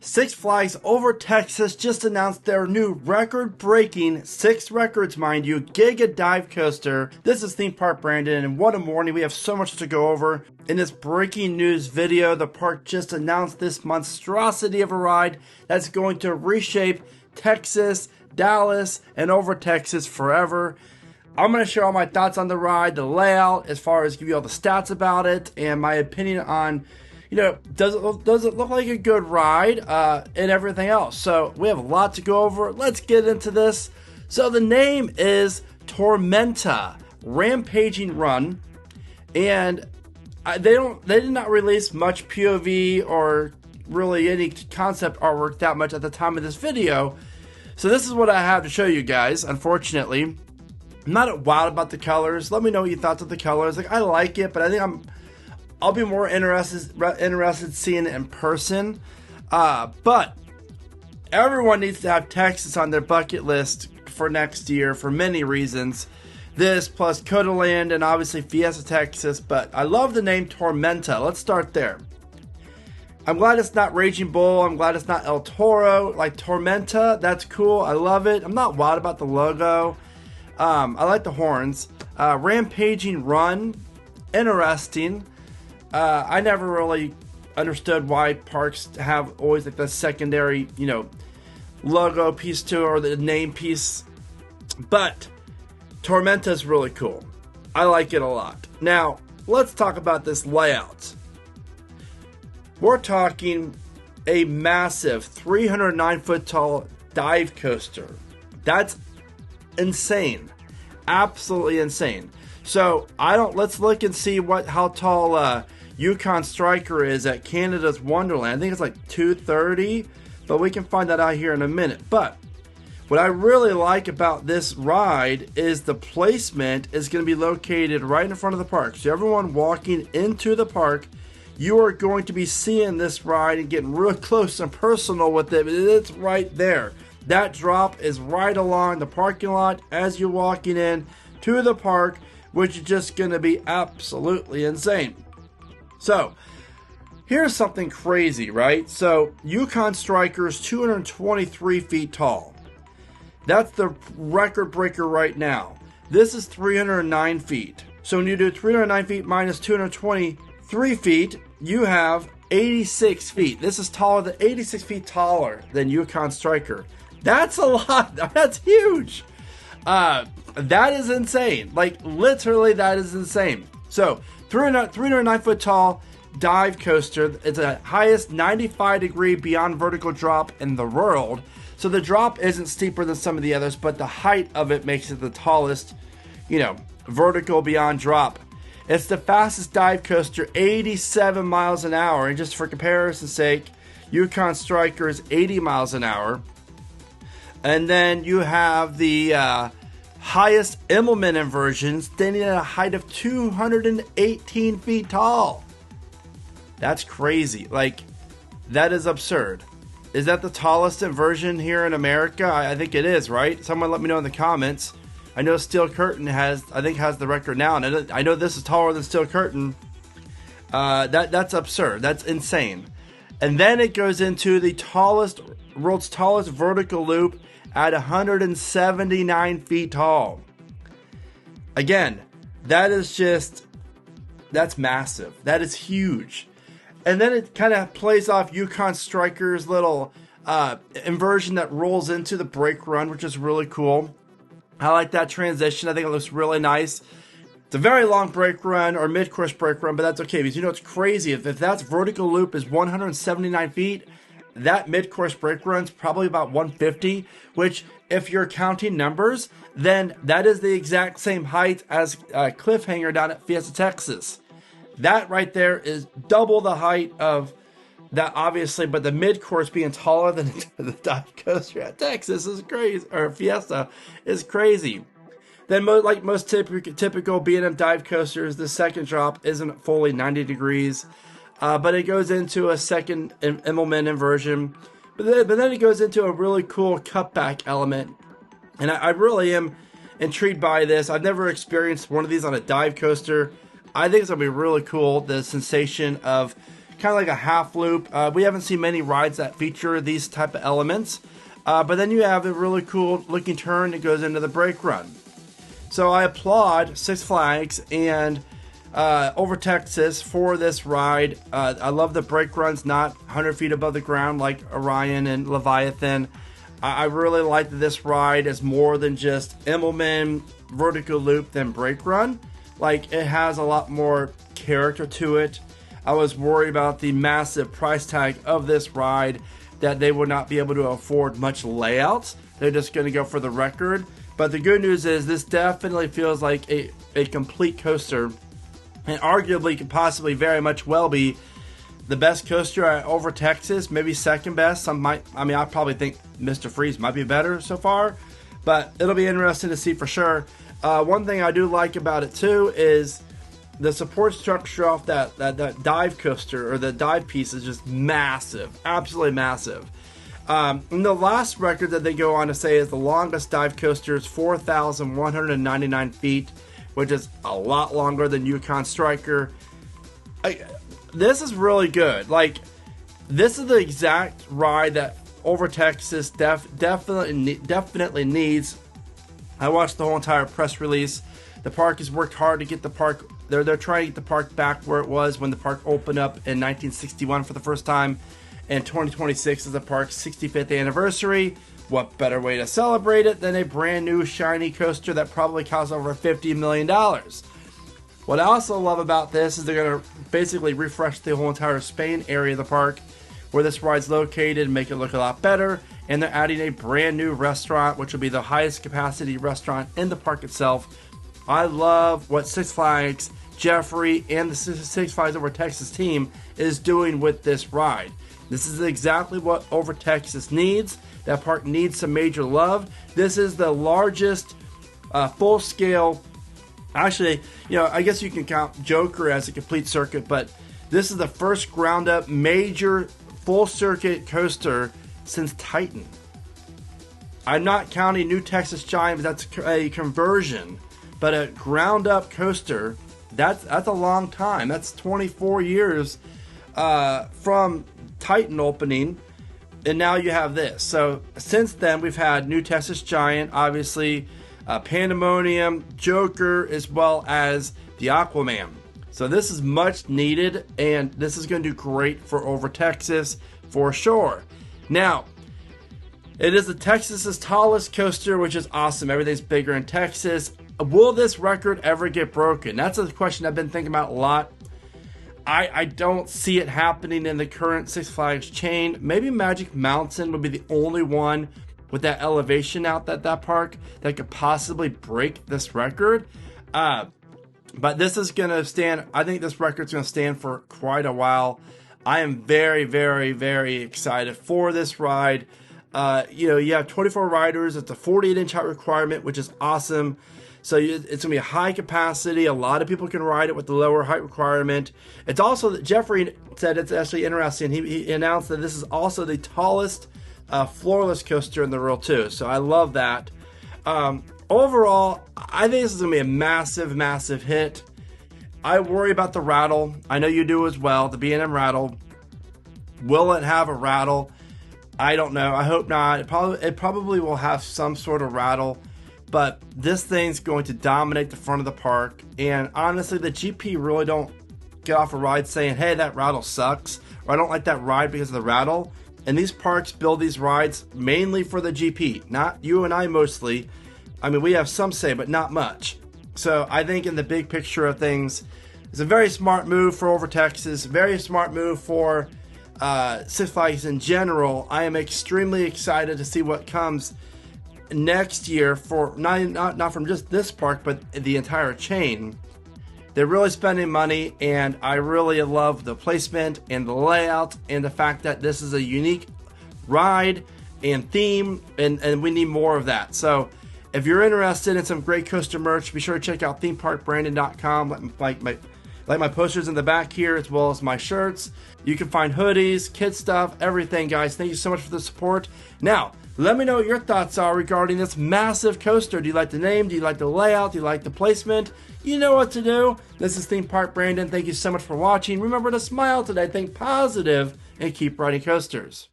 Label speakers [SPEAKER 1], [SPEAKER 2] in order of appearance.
[SPEAKER 1] Six Flags over Texas just announced their new record-breaking, 6 records mind you, GIGA dive coaster. This is Theme Park Brandon, and what a morning. We have so much to go over. In this breaking news video, the park just announced this monstrosity of a ride that's going to reshape Texas, Dallas, and over Texas forever. I'm going to share all my thoughts on the ride, the layout, as far as give you all the stats about it, and my opinion on, does it look like a good ride, and everything else. So we have a lot to go over. Let's get into this. So the name is Tormenta Rampaging Run, and they did not release much POV or really any concept artwork that much at the time of this video. So this is what I have to show you guys. Unfortunately, I'm not wild about the colors. Let me know what you thought of the colors. Like, I like it, but I think I'll be more interested seeing it in person. But everyone needs to have Texas on their bucket list for next year for many reasons. This plus Coda Land and obviously Fiesta Texas. But I love the name Tormenta. Let's start there. I'm glad it's not Raging Bull. I'm glad it's not El Toro. Like Tormenta, that's cool. I love it. I'm not wild about the logo. I like the horns. Rampaging Run, interesting. I never really understood why parks have always like the secondary, logo piece to it or the name piece. But Tormenta is really cool. I like it a lot. Now, let's talk about this layout. We're talking a massive 309 foot tall dive coaster. That's insane. Absolutely insane. So let's look and see how tall Yukon Striker is at Canada's Wonderland. I think it's like 230, but we can find that out here in a minute. But what I really like about this ride is the placement is going to be located right in front of the park. So everyone walking into the park, you are going to be seeing this ride and getting real close and personal with it. It's right there. That drop is right along the parking lot as you're walking in to the park, which is just going to be absolutely insane. So, here's something crazy, right? So, Yukon Striker is 223 feet tall. That's the record breaker right now. This is 309 feet. So, when you do 309 feet minus 223 feet, you have 86 feet. This is 86 feet taller than Yukon Striker. That's a lot. That's huge. That is insane. Like, literally, that is insane. So, 309 foot tall dive coaster. It's the highest 95 degree beyond vertical drop in the world. So, the drop isn't steeper than some of the others, but the height of it makes it the tallest, vertical beyond drop. It's the fastest dive coaster, 87 miles an hour. And just for comparison's sake, Yukon Striker is 80 miles an hour. And then you have the highest Immelman inversion standing at a height of 218 feet tall. That's crazy. Like, that is absurd. Is that the tallest inversion here in America? I think it is, right? Someone let me know in the comments. I know Steel Curtain has the record now, and I know this is taller than Steel Curtain. That's absurd. That's insane. And then it goes into the world's tallest vertical loop at 179 feet tall. Again, that's massive. That is huge. And then it kind of plays off Yukon Striker's little inversion that rolls into the brake run, which is really cool. I like that transition. I think it looks really nice. It's a very long brake run or mid-course brake run, but that's okay because it's crazy. If that vertical loop is 179 feet, that mid-course brake run's probably about 150, which if you're counting numbers, then that is the exact same height as Cliffhanger down at Fiesta Texas. That right there is double the height of that, obviously, but the mid-course being taller than the dive coaster at Texas is crazy, or Fiesta is crazy. Then, like most typical B&M dive coasters, the second drop isn't fully 90 degrees. But it goes into a second Immelman inversion. But then it goes into a really cool cutback element. And I really am intrigued by this. I've never experienced one of these on a dive coaster. I think it's going to be really cool, the sensation of kind of like a half loop. We haven't seen many rides that feature these type of elements. But then you have a really cool looking turn that goes into the brake run. So I applaud Six Flags and Over Texas for this ride. I love the brake runs, not 100 feet above the ground like Orion and Leviathan. I really like that this ride is more than just Immelman, vertical loop, than brake run. Like, it has a lot more character to it. I was worried about the massive price tag of this ride, that they would not be able to afford much layouts. They're just going to go for the record. But the good news is this definitely feels like a complete coaster, and arguably could possibly very much well be the best coaster over Texas, maybe second best. I probably think Mr. Freeze might be better so far, but it'll be interesting to see for sure. One thing I do like about it too is the support structure off that dive coaster, or the dive piece, is just massive, absolutely massive. And the last record that they go on to say is the longest dive coaster is 4,199 feet, which is a lot longer than Yukon Striker. This is really good. Like, this is the exact ride that Over Texas definitely needs. I watched the whole entire press release. The park has worked hard to get the park. They're trying to get the park back where it was when the park opened up in 1961 for the first time. And 2026 is the park's 65th anniversary. What better way to celebrate it than a brand new shiny coaster that probably costs over $50 million? What I also love about this is they're going to basically refresh the whole entire Spain area of the park where this ride's located and make it look a lot better. And they're adding a brand new restaurant, which will be the highest capacity restaurant in the park itself. I love what Six Flags, Jeffrey, and the Six Flags Over Texas team is doing with this ride. This is exactly what Over Texas needs. That park needs some major love. This is the largest full-scale... Actually, I guess you can count Joker as a complete circuit, but this is the first ground-up major full-circuit coaster since Titan. I'm not counting New Texas Giant, but that's a conversion. But a ground-up coaster, that's a long time. That's 24 years from Titan opening, and now you have this. So since then, we've had New Texas Giant, obviously, Pandemonium, Joker, as well as the Aquaman. So this is much needed, and this is going to do great for Over Texas for sure. Now, it is the Texas's tallest coaster, which is awesome. Everything's bigger in Texas. Will this record ever get broken? That's a question I've been thinking about a lot. I don't see it happening in the current Six Flags chain. Maybe Magic Mountain would be the only one with that elevation out at that park that could possibly break this record. But this is going to stand, I think this record's going to stand for quite a while. I am very, very, very excited for this ride. You have 24 riders. It's a 48-inch height requirement, which is awesome. So it's going to be a high capacity. A lot of people can ride it with the lower height requirement. It's also, Jeffrey said it's actually interesting. He announced that this is also the tallest floorless coaster in the world too. So I love that. Overall, I think this is going to be a massive, massive hit. I worry about the rattle. I know you do as well. The B&M rattle. Will it have a rattle? I don't know. I hope not. It probably will have some sort of rattle. But this thing's going to dominate the front of the park. And honestly, the GP really don't get off a ride saying, hey, that rattle sucks, or I don't like that ride because of the rattle. And these parks build these rides mainly for the GP, not you and I mostly. I mean, we have some say, but not much. So I think in the big picture of things, it's a very smart move for Over Texas, very smart move for Six Flags in general. I am extremely excited to see what comes next year for not from just this park, but the entire chain. They're really spending money, and I really love the placement and the layout and the fact that this is a unique ride and theme, and we need more of that. So if you're interested in some great coaster merch, be sure to check out themeparkbrandon.com. Like my posters in the back here, as well as my shirts. You can find hoodies, kid stuff, everything, guys. Thank you so much for the support. Now, Let me know what your thoughts are regarding this massive coaster. Do you like the name? Do you like the layout? Do you like the placement? You know what to do. This is Theme Park Brandon. Thank you so much for watching. Remember to smile today, think positive, and keep riding coasters.